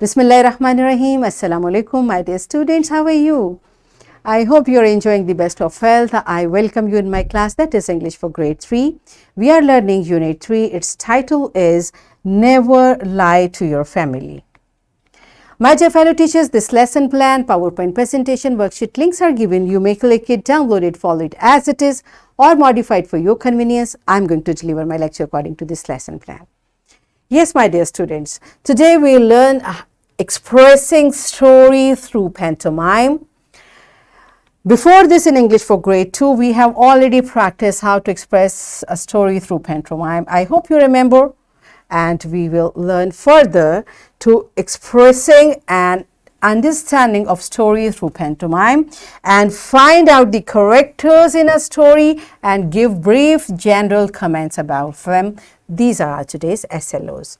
Bismillahirrahmanirrahim. Assalamu alaikum, my dear students. How are you? I hope you are enjoying the best of health. I welcome you in my class, that is English for grade 3. We are learning Unit 3. Its title is Never Lie to Your Family. My dear fellow teachers, this lesson plan, PowerPoint presentation, worksheet links are given. You may click it, download it, follow it as it is, or modify it for your convenience. I am going to deliver my lecture according to this lesson plan. Yes, my dear students, today we learn expressing story through pantomime. Before this, in English for grade 2, we have already practiced how to express a story through pantomime. I hope you remember, and we will learn further to expressing and understanding of story through pantomime and find out the characters in a story and give brief general comments about them. These are our today's SLOs.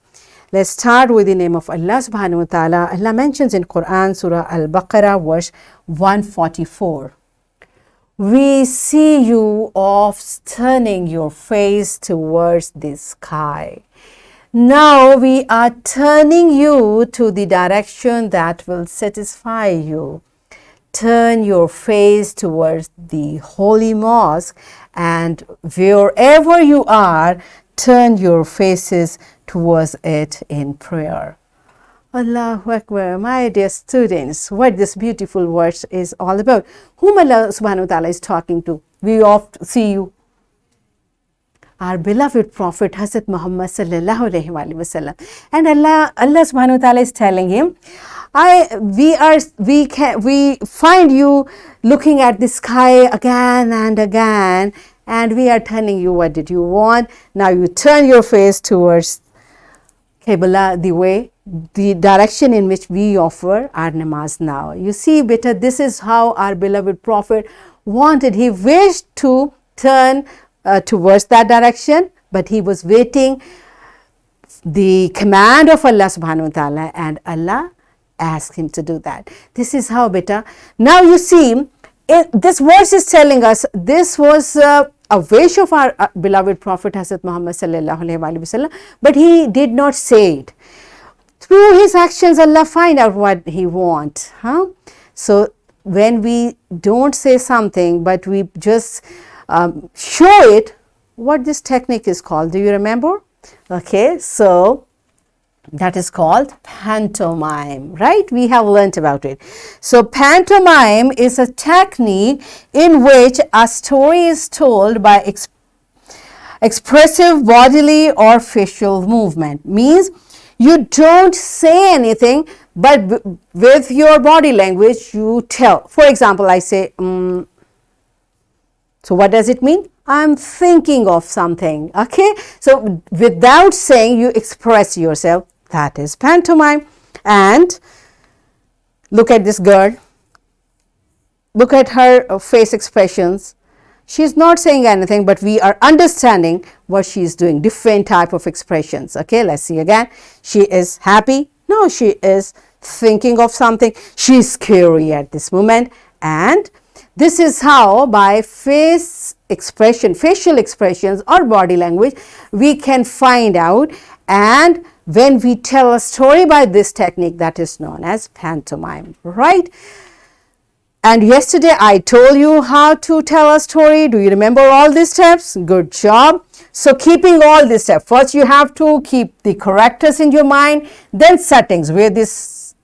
Let's start with the name of Allah subhanahu wa ta'ala. Allah mentions in Quran, Surah Al-Baqarah, verse 144. We see you off turning your face towards the sky. Now we are turning you to the direction that will satisfy you. Turn your face towards the holy mosque, and wherever you are, turn your faces towards it in prayer. Allahu Akbar, my dear students, what this beautiful verse is all about. Whom Allah subhanahu wa ta'ala is talking to? We oft see you. Our beloved Prophet Hazrat Muhammad sallallahu alaihi wasallam, and Allah subhanahu wa ta'ala is telling him, we find you looking at the sky again and again, and we are telling you, what did you want? Now you turn your face towards Qibla, the direction in which we offer our namaz now. You see, beta, this is how our beloved Prophet wanted. He wished to turn towards that direction, but he was waiting the command of Allah subhanahu wa ta'ala, and Allah asked him to do that. This is how, beta. Now you see, this verse is telling us this was a wish of our beloved Prophet Hazrat Muhammad sallallahu alaihi wasallam, but he did not say it. Through his actions, Allah find out what he wants. So when we don't say something, but we just show it, what this technique is called, do you remember? Okay, so that is called pantomime, right? We have learnt about it. So pantomime is a technique in which a story is told by expressive bodily or facial movement. Means you don't say anything, but with your body language you tell. For example, I say, so what does it mean? I'm thinking of something. Okay, so without saying, you express yourself. That is pantomime. And look at this girl. Look at her face expressions. She's not saying anything, but we are understanding what she's doing. Different type of expressions. Okay, let's see again. She is happy. No, she is thinking of something. She's scary at this moment. And this is how, by face expression, facial expressions or body language, we can find out. And when we tell a story by this technique, that is known as pantomime, right? And yesterday I told you how to tell a story. Do you remember all these steps? Good job. So keeping all these steps, first you have to keep the characters in your mind, then settings where this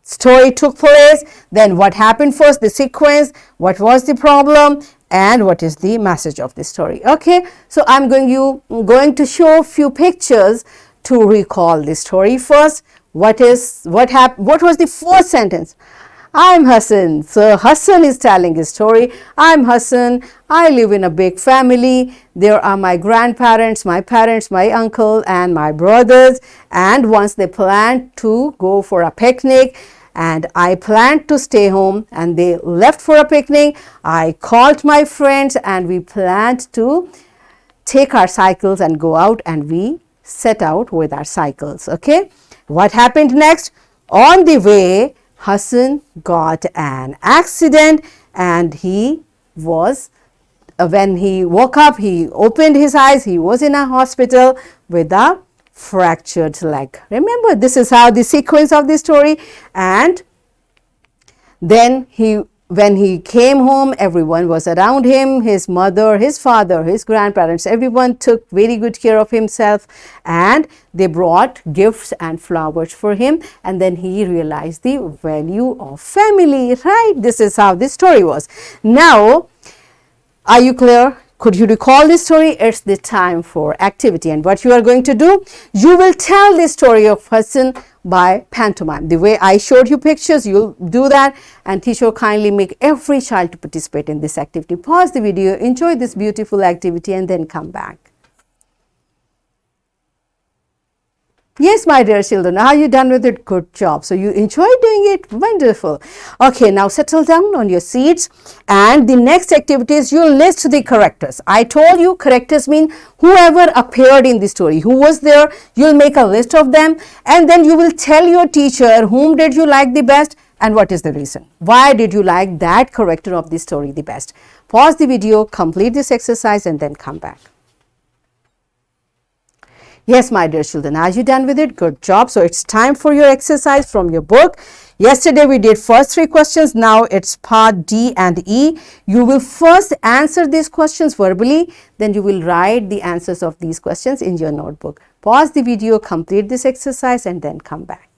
story took place, then what happened first, the sequence, what was the problem, and what is the message of the story. Okay, so I'm going to show a few pictures to recall the story. First, what was the first sentence? I'm Hassan. So Hassan is telling his story. I'm Hassan. I live in a big family. There are my grandparents, my parents, my uncle, and my brothers. And once they planned to go for a picnic, and I planned to stay home, and they left for a picnic. I called my friends, and we planned to take our cycles and go out, and we set out with our cycles. Okay, what happened next? On the way, Hassan got an accident, and he was, when he woke up, he opened his eyes, he was in a hospital with a fractured leg. Remember, this is how the sequence of the story. And then when he came home, everyone was around him, his mother, his father, his grandparents, everyone took very good care of himself, and they brought gifts and flowers for him, and then he realized the value of family, right? This is how this story was. Now, are you clear? Could you recall this story? It's the time for activity, and what you are going to do, you will tell the story of Hassan by pantomime. The way I showed you pictures, you'll do that, and teacher kindly make every child to participate in this activity. Pause the video, enjoy this beautiful activity, and then come back. Yes, my dear children, are you done with it? Good job. So you enjoy doing it? Wonderful. Okay, now settle down on your seats, and the next activity is you list the characters. I told you characters mean whoever appeared in the story, who was there. You'll make a list of them, and then you will tell your teacher whom did you like the best and what is the reason. Why did you like that character of the story the best? Pause the video, complete this exercise, and then come back. Yes, my dear children, are you done with it? Good job. So it's time for your exercise from your book. Yesterday we did first 3 questions. Now it's part D and E. You will first answer these questions verbally. Then you will write the answers of these questions in your notebook. Pause the video, complete this exercise, and then come back.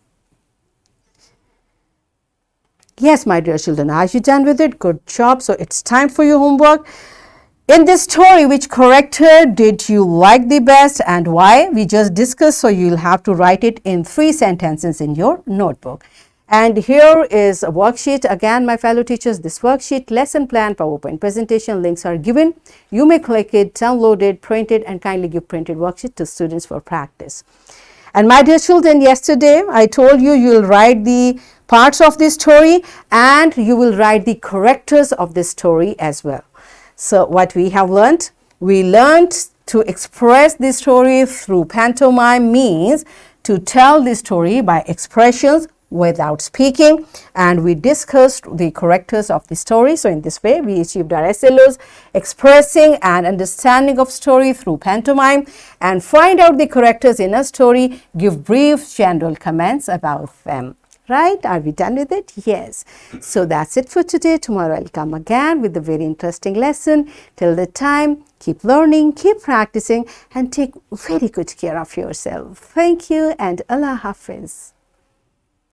Yes, my dear children, are you done with it? Good job. So it's time for your homework. In this story, which character did you like the best and why? We just discussed, so you'll have to write it in 3 sentences in your notebook. And here is a worksheet. Again, my fellow teachers, this worksheet, lesson plan, PowerPoint presentation links are given. You may click it, download it, print it, and kindly give printed worksheet to students for practice. And my dear children, yesterday I told you you'll write the parts of this story and you will write the characters of this story as well. So what we have learned? We learned to express the story through pantomime means to tell the story by expressions without speaking, and we discussed the characters of the story. So in this way we achieved our SLOs, expressing and understanding of story through pantomime, and find out the characters in a story, give brief general comments about them. Right? Are we done with it? Yes. So that's it for today. Tomorrow I'll come again with a very interesting lesson. Till the time, keep learning, keep practicing, and take very good care of yourself. Thank you, and Allah Hafiz.